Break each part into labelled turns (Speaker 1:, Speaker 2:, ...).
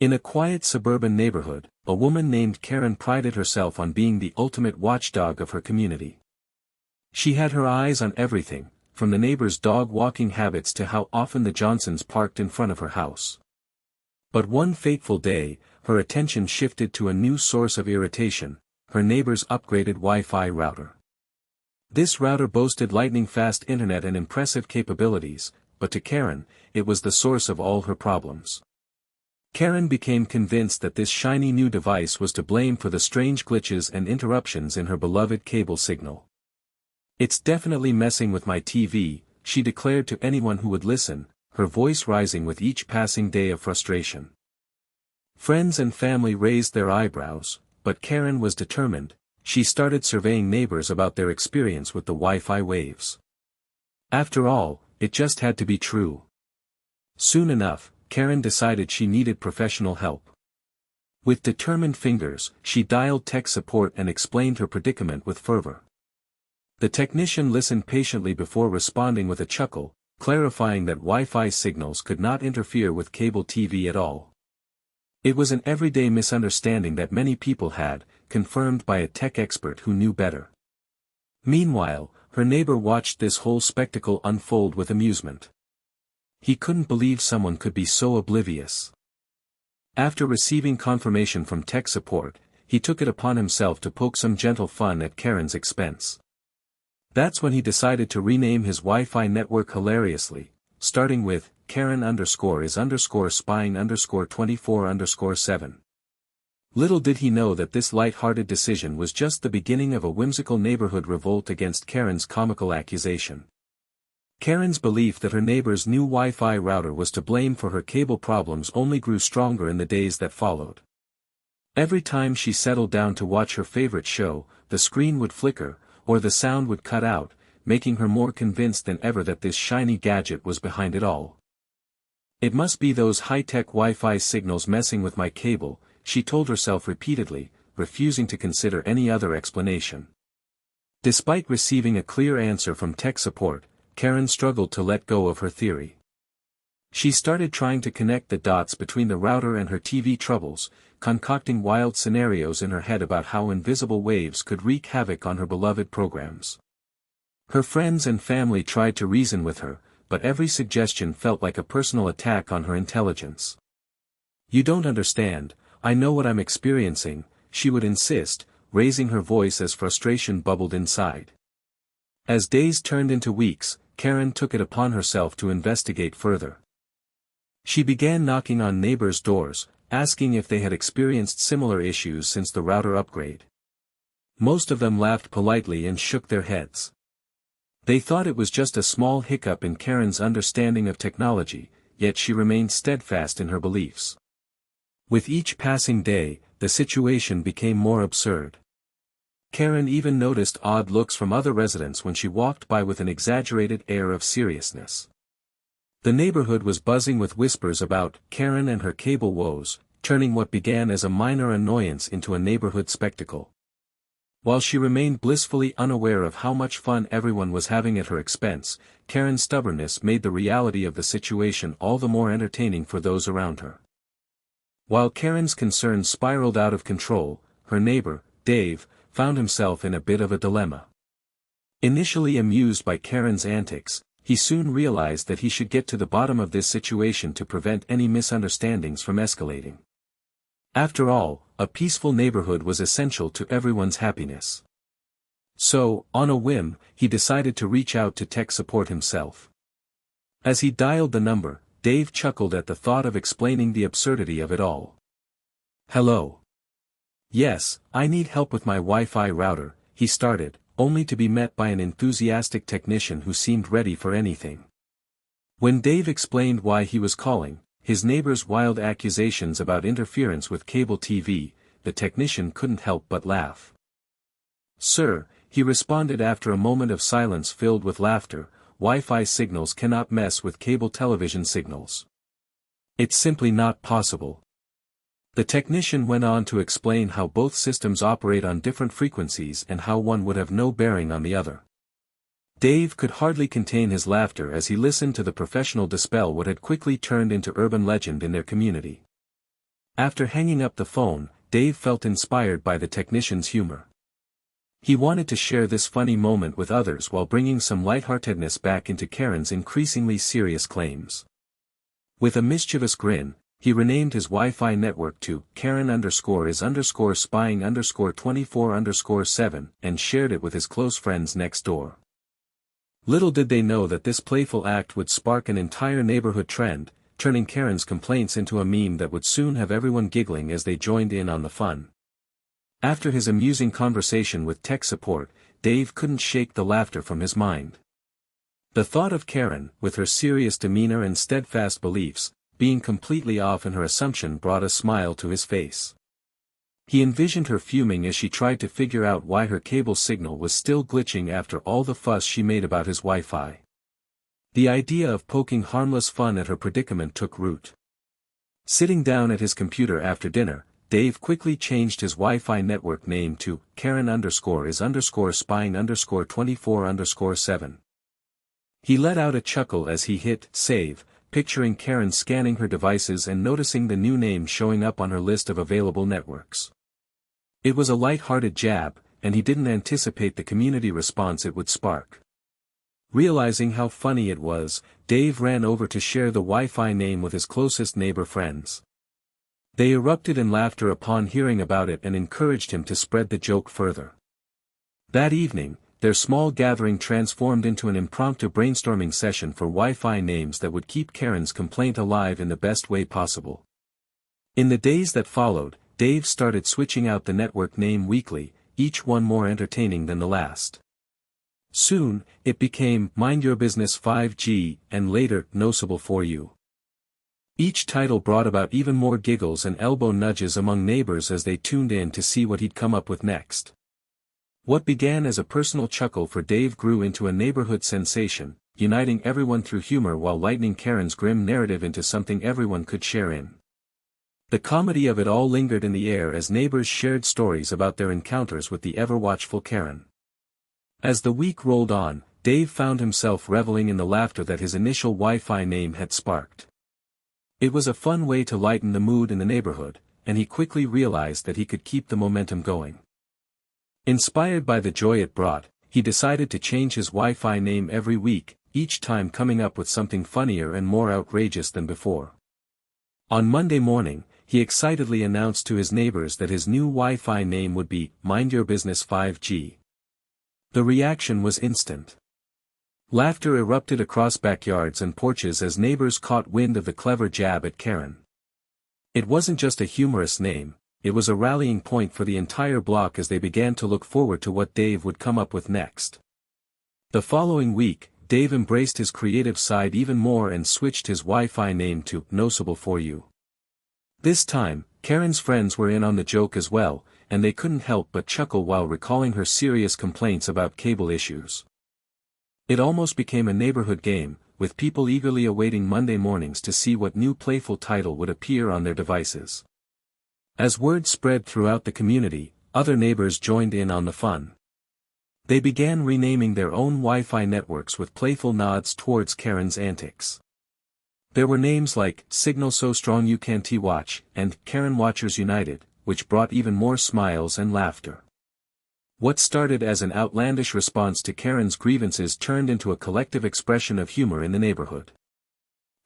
Speaker 1: In a quiet suburban neighborhood, a woman named Karen prided herself on being the ultimate watchdog of her community. She had her eyes on everything, from the neighbors' dog walking habits to how often the Johnsons parked in front of her house. But one fateful day, her attention shifted to a new source of irritation: her neighbor's upgraded Wi-Fi router. This router boasted lightning-fast internet and impressive capabilities, but to Karen, it was the source of all her problems. Karen became convinced that this shiny new device was to blame for the strange glitches and interruptions in her beloved cable signal. "It's definitely messing with my TV," she declared to anyone who would listen, her voice rising with each passing day of frustration. Friends and family raised their eyebrows, but Karen was determined. She started surveying neighbors about their experience with the Wi-Fi waves. After all, it just had to be true. Soon enough, Karen decided she needed professional help. With determined fingers, she dialed tech support and explained her predicament with fervor. The technician listened patiently before responding with a chuckle, clarifying that Wi-Fi signals could not interfere with cable TV at all. It was an everyday misunderstanding that many people had, confirmed by a tech expert who knew better. Meanwhile, her neighbor watched this whole spectacle unfold with amusement. He couldn't believe someone could be so oblivious. After receiving confirmation from tech support, he took it upon himself to poke some gentle fun at Karen's expense. That's when he decided to rename his Wi-Fi network hilariously, starting with Karen_is_spying_24_7. Little did he know that this light-hearted decision was just the beginning of a whimsical neighborhood revolt against Karen's comical accusation. Karen's belief that her neighbor's new Wi-Fi router was to blame for her cable problems only grew stronger in the days that followed. Every time she settled down to watch her favorite show, the screen would flicker, or the sound would cut out, making her more convinced than ever that this shiny gadget was behind it all. "It must be those high-tech Wi-Fi signals messing with my cable," she told herself repeatedly, refusing to consider any other explanation. Despite receiving a clear answer from tech support, Karen struggled to let go of her theory. She started trying to connect the dots between the router and her TV troubles, concocting wild scenarios in her head about how invisible waves could wreak havoc on her beloved programs. Her friends and family tried to reason with her, but every suggestion felt like a personal attack on her intelligence. "You don't understand, I know what I'm experiencing," she would insist, raising her voice as frustration bubbled inside. As days turned into weeks, Karen took it upon herself to investigate further. She began knocking on neighbors' doors, asking if they had experienced similar issues since the router upgrade. Most of them laughed politely and shook their heads. They thought it was just a small hiccup in Karen's understanding of technology, yet she remained steadfast in her beliefs. With each passing day, the situation became more absurd. Karen even noticed odd looks from other residents when she walked by with an exaggerated air of seriousness. The neighborhood was buzzing with whispers about Karen and her cable woes, turning what began as a minor annoyance into a neighborhood spectacle. While she remained blissfully unaware of how much fun everyone was having at her expense, Karen's stubbornness made the reality of the situation all the more entertaining for those around her. While Karen's concerns spiraled out of control, her neighbor, Dave, found himself in a bit of a dilemma. Initially amused by Karen's antics, he soon realized that he should get to the bottom of this situation to prevent any misunderstandings from escalating. After all, a peaceful neighborhood was essential to everyone's happiness. So, on a whim, he decided to reach out to tech support himself. As he dialed the number, Dave chuckled at the thought of explaining the absurdity of it all. "Hello. Yes, I need help with my Wi-Fi router," he started, only to be met by an enthusiastic technician who seemed ready for anything. When Dave explained why he was calling, his neighbor's wild accusations about interference with cable TV, the technician couldn't help but laugh. "Sir," he responded after a moment of silence filled with laughter, "Wi-Fi signals cannot mess with cable television signals. It's simply not possible." The technician went on to explain how both systems operate on different frequencies and how one would have no bearing on the other. Dave could hardly contain his laughter as he listened to the professional dispel what had quickly turned into urban legend in their community. After hanging up the phone, Dave felt inspired by the technician's humor. He wanted to share this funny moment with others while bringing some lightheartedness back into Karen's increasingly serious claims. With a mischievous grin, he renamed his Wi-Fi network to Karen_is_spying_24_7 and shared it with his close friends next door. Little did they know that this playful act would spark an entire neighborhood trend, turning Karen's complaints into a meme that would soon have everyone giggling as they joined in on the fun. After his amusing conversation with tech support, Dave couldn't shake the laughter from his mind. The thought of Karen, with her serious demeanor and steadfast beliefs, being completely off in her assumption brought a smile to his face. He envisioned her fuming as she tried to figure out why her cable signal was still glitching after all the fuss she made about his Wi-Fi. The idea of poking harmless fun at her predicament took root. Sitting down at his computer after dinner, Dave quickly changed his Wi-Fi network name to Karen_is_spying_24_7. He let out a chuckle as he hit save, picturing Karen scanning her devices and noticing the new name showing up on her list of available networks. It was a light-hearted jab, and he didn't anticipate the community response it would spark. Realizing how funny it was, Dave ran over to share the Wi-Fi name with his closest neighbor friends. They erupted in laughter upon hearing about it and encouraged him to spread the joke further. That evening, their small gathering transformed into an impromptu brainstorming session for Wi-Fi names that would keep Karen's complaint alive in the best way possible. In the days that followed, Dave started switching out the network name weekly, each one more entertaining than the last. Soon, it became Mind Your Business 5G, and later, Nosable4U. Each title brought about even more giggles and elbow nudges among neighbors as they tuned in to see what he'd come up with next. What began as a personal chuckle for Dave grew into a neighborhood sensation, uniting everyone through humor while lightening Karen's grim narrative into something everyone could share in. The comedy of it all lingered in the air as neighbors shared stories about their encounters with the ever-watchful Karen. As the week rolled on, Dave found himself reveling in the laughter that his initial Wi-Fi name had sparked. It was a fun way to lighten the mood in the neighborhood, and he quickly realized that he could keep the momentum going. Inspired by the joy it brought, he decided to change his Wi-Fi name every week, each time coming up with something funnier and more outrageous than before. On Monday morning, he excitedly announced to his neighbors that his new Wi-Fi name would be Mind Your Business 5G. The reaction was instant. Laughter erupted across backyards and porches as neighbors caught wind of the clever jab at Karen. It wasn't just a humorous name, it was a rallying point for the entire block as they began to look forward to what Dave would come up with next. The following week, Dave embraced his creative side even more and switched his Wi-Fi name to Nosable4U. This time, Karen's friends were in on the joke as well, and they couldn't help but chuckle while recalling her serious complaints about cable issues. It almost became a neighborhood game, with people eagerly awaiting Monday mornings to see what new playful title would appear on their devices. As word spread throughout the community, other neighbors joined in on the fun. They began renaming their own Wi-Fi networks with playful nods towards Karen's antics. There were names like Signal So Strong You Can't Watch and Karen Watchers United, which brought even more smiles and laughter. What started as an outlandish response to Karen's grievances turned into a collective expression of humor in the neighborhood.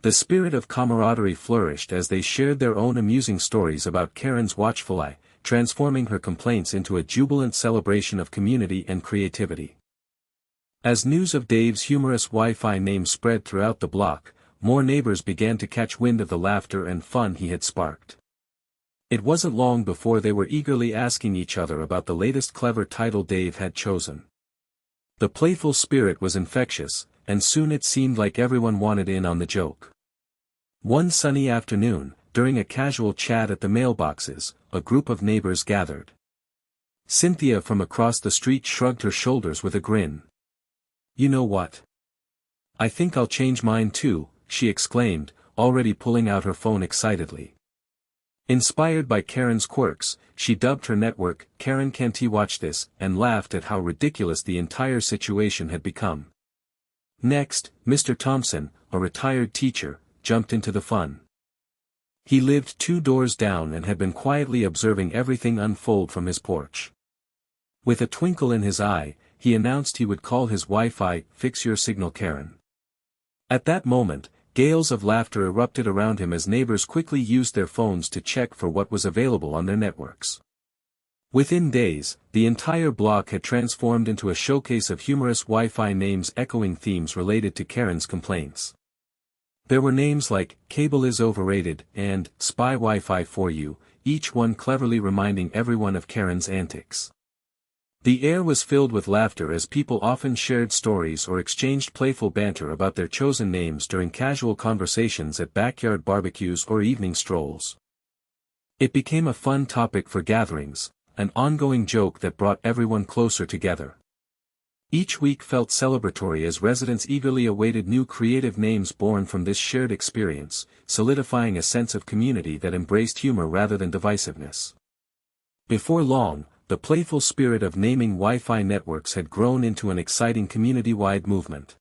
Speaker 1: The spirit of camaraderie flourished as they shared their own amusing stories about Karen's watchful eye, transforming her complaints into a jubilant celebration of community and creativity. As news of Dave's humorous Wi-Fi name spread throughout the block, more neighbors began to catch wind of the laughter and fun he had sparked. It wasn't long before they were eagerly asking each other about the latest clever title Dave had chosen. The playful spirit was infectious, and soon it seemed like everyone wanted in on the joke. One sunny afternoon, during a casual chat at the mailboxes, a group of neighbors gathered. Cynthia from across the street shrugged her shoulders with a grin. "You know what? I think I'll change mine too," she exclaimed, already pulling out her phone excitedly. Inspired by Karen's quirks, she dubbed her network Karen Can't Watch This and laughed at how ridiculous the entire situation had become. Next, Mr. Thompson, a retired teacher, jumped into the fun. He lived 2 doors down and had been quietly observing everything unfold from his porch. With a twinkle in his eye, he announced he would call his Wi-Fi, "Fix your signal, Karen." At that moment, gales of laughter erupted around him as neighbors quickly used their phones to check for what was available on their networks. Within days, the entire block had transformed into a showcase of humorous Wi-Fi names echoing themes related to Karen's complaints. There were names like, "Cable is overrated," and, "Spy Wi-Fi for you," each one cleverly reminding everyone of Karen's antics. The air was filled with laughter as people often shared stories or exchanged playful banter about their chosen names during casual conversations at backyard barbecues or evening strolls. It became a fun topic for gatherings, an ongoing joke that brought everyone closer together. Each week felt celebratory as residents eagerly awaited new creative names born from this shared experience, solidifying a sense of community that embraced humor rather than divisiveness. Before long, the playful spirit of naming Wi-Fi networks had grown into an exciting community-wide movement.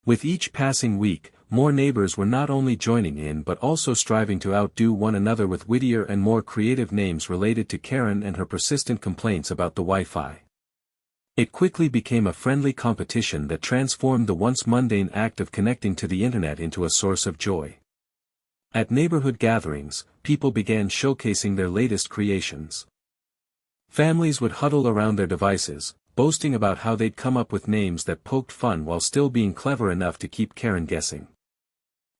Speaker 1: With each passing week, more neighbors were not only joining in but also striving to outdo one another with wittier and more creative names related to Karen and her persistent complaints about the Wi-Fi. It quickly became a friendly competition that transformed the once mundane act of connecting to the internet into a source of joy. At neighborhood gatherings, people began showcasing their latest creations. Families would huddle around their devices, boasting about how they'd come up with names that poked fun while still being clever enough to keep Karen guessing.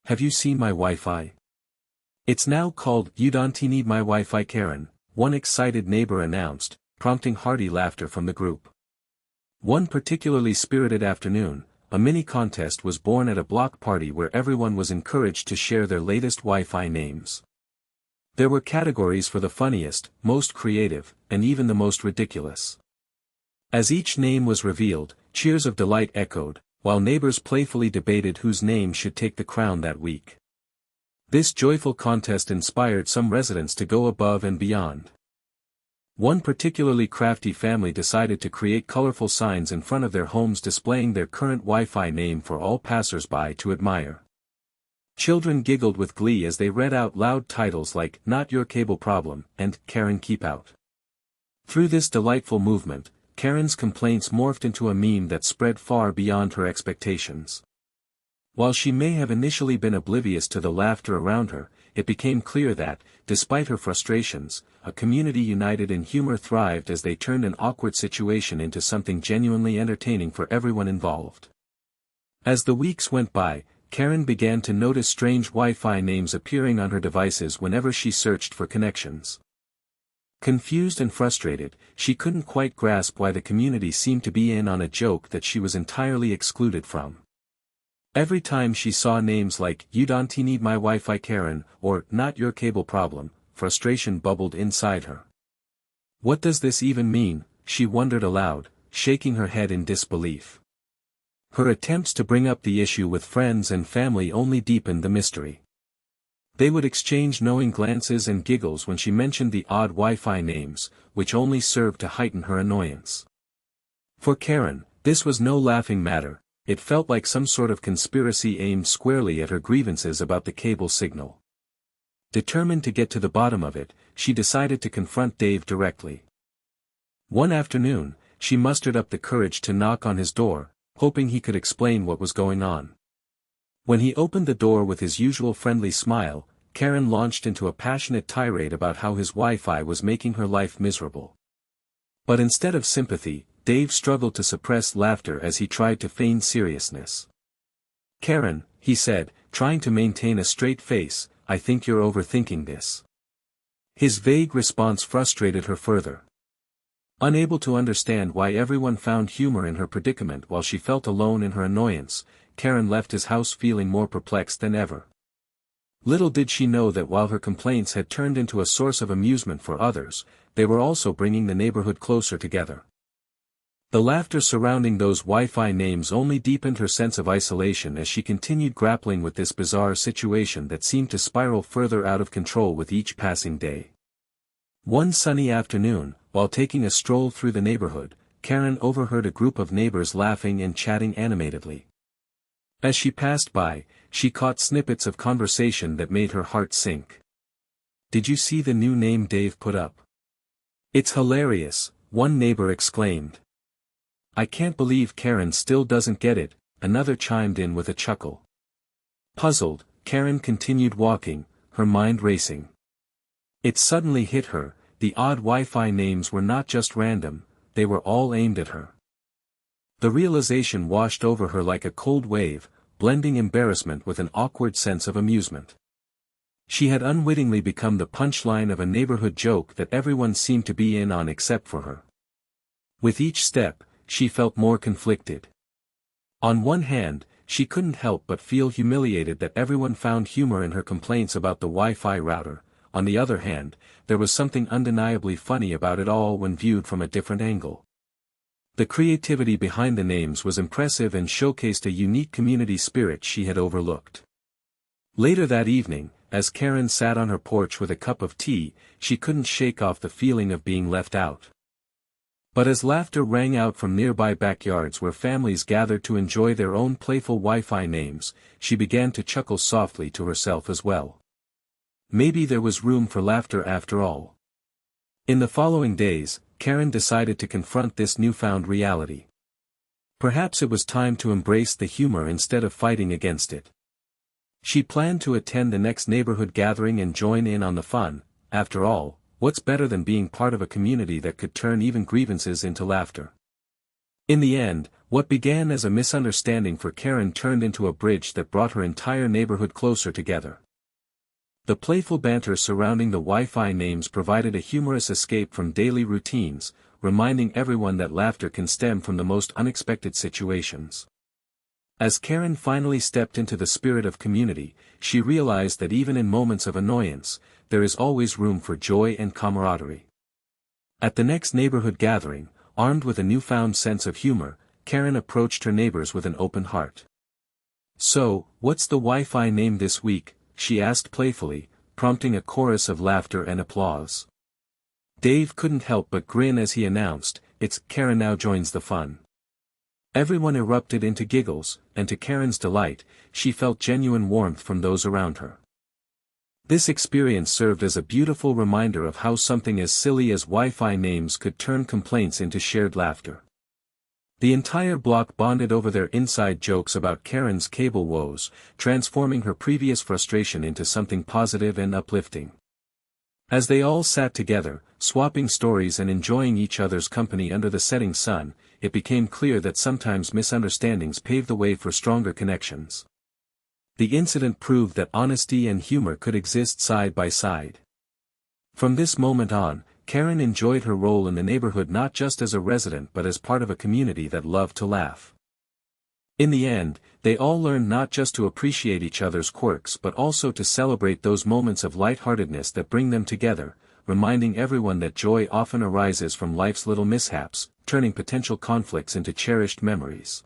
Speaker 1: "Have you seen my Wi-Fi? It's now called You Don't Need My Wi-Fi, Karen," one excited neighbor announced, prompting hearty laughter from the group. One particularly spirited afternoon, a mini contest was born at a block party where everyone was encouraged to share their latest Wi-Fi names. There were categories for the funniest, most creative, and even the most ridiculous. As each name was revealed, cheers of delight echoed, while neighbors playfully debated whose name should take the crown that week. This joyful contest inspired some residents to go above and beyond. One particularly crafty family decided to create colorful signs in front of their homes displaying their current Wi-Fi name for all passers-by to admire. Children giggled with glee as they read out loud titles like "Not Your Cable Problem" and "Karen Keep Out." Through this delightful movement, Karen's complaints morphed into a meme that spread far beyond her expectations. While she may have initially been oblivious to the laughter around her, it became clear that, despite her frustrations, a community united in humor thrived as they turned an awkward situation into something genuinely entertaining for everyone involved. As the weeks went by, Karen began to notice strange Wi-Fi names appearing on her devices whenever she searched for connections. Confused and frustrated, she couldn't quite grasp why the community seemed to be in on a joke that she was entirely excluded from. Every time she saw names like "You Don't Need My Wi-Fi, Karen," or "Not Your Cable Problem," frustration bubbled inside her. What does this even mean? She wondered aloud, shaking her head in disbelief. Her attempts to bring up the issue with friends and family only deepened the mystery. They would exchange knowing glances and giggles when she mentioned the odd Wi-Fi names, which only served to heighten her annoyance. For Karen, this was no laughing matter, it felt like some sort of conspiracy aimed squarely at her grievances about the cable signal. Determined to get to the bottom of it, she decided to confront Dave directly. One afternoon, she mustered up the courage to knock on his door, hoping he could explain what was going on. When he opened the door with his usual friendly smile, Karen launched into a passionate tirade about how his Wi-Fi was making her life miserable. But instead of sympathy, Dave struggled to suppress laughter as he tried to feign seriousness. "Karen," he said, trying to maintain a straight face, "I think you're overthinking this." His vague response frustrated her further. Unable to understand why everyone found humor in her predicament while she felt alone in her annoyance, Karen left his house feeling more perplexed than ever. Little did she know that while her complaints had turned into a source of amusement for others, they were also bringing the neighborhood closer together. The laughter surrounding those Wi-Fi names only deepened her sense of isolation as she continued grappling with this bizarre situation that seemed to spiral further out of control with each passing day. One sunny afternoon, while taking a stroll through the neighborhood, Karen overheard a group of neighbors laughing and chatting animatedly. As she passed by, she caught snippets of conversation that made her heart sink. Did you see the new name Dave put up? It's hilarious, one neighbor exclaimed. I can't believe Karen still doesn't get it, another chimed in with a chuckle. Puzzled, Karen continued walking, her mind racing. It suddenly hit her, the odd Wi-Fi names were not just random, they were all aimed at her. The realization washed over her like a cold wave, blending embarrassment with an awkward sense of amusement. She had unwittingly become the punchline of a neighborhood joke that everyone seemed to be in on except for her. With each step, she felt more conflicted. On one hand, she couldn't help but feel humiliated that everyone found humor in her complaints about the Wi-Fi router. On the other hand, there was something undeniably funny about it all when viewed from a different angle. The creativity behind the names was impressive and showcased a unique community spirit she had overlooked. Later that evening, as Karen sat on her porch with a cup of tea, she couldn't shake off the feeling of being left out. But as laughter rang out from nearby backyards where families gathered to enjoy their own playful Wi-Fi names, she began to chuckle softly to herself as well. Maybe there was room for laughter after all. In the following days, Karen decided to confront this newfound reality. Perhaps it was time to embrace the humor instead of fighting against it. She planned to attend the next neighborhood gathering and join in on the fun. After all, what's better than being part of a community that could turn even grievances into laughter? In the end, what began as a misunderstanding for Karen turned into a bridge that brought her entire neighborhood closer together. The playful banter surrounding the Wi-Fi names provided a humorous escape from daily routines, reminding everyone that laughter can stem from the most unexpected situations. As Karen finally stepped into the spirit of community, she realized that even in moments of annoyance, there is always room for joy and camaraderie. At the next neighborhood gathering, armed with a newfound sense of humor, Karen approached her neighbors with an open heart. So, what's the Wi-Fi name this week? She asked playfully, prompting a chorus of laughter and applause. Dave couldn't help but grin as he announced, "It's Karen now joins the fun." Everyone erupted into giggles, and to Karen's delight, she felt genuine warmth from those around her. This experience served as a beautiful reminder of how something as silly as Wi-Fi names could turn complaints into shared laughter. The entire block bonded over their inside jokes about Karen's cable woes, transforming her previous frustration into something positive and uplifting. As they all sat together, swapping stories and enjoying each other's company under the setting sun, it became clear that sometimes misunderstandings pave the way for stronger connections. The incident proved that honesty and humor could exist side by side. From this moment on, Karen enjoyed her role in the neighborhood not just as a resident but as part of a community that loved to laugh. In the end, they all learned not just to appreciate each other's quirks but also to celebrate those moments of lightheartedness that bring them together, reminding everyone that joy often arises from life's little mishaps, turning potential conflicts into cherished memories.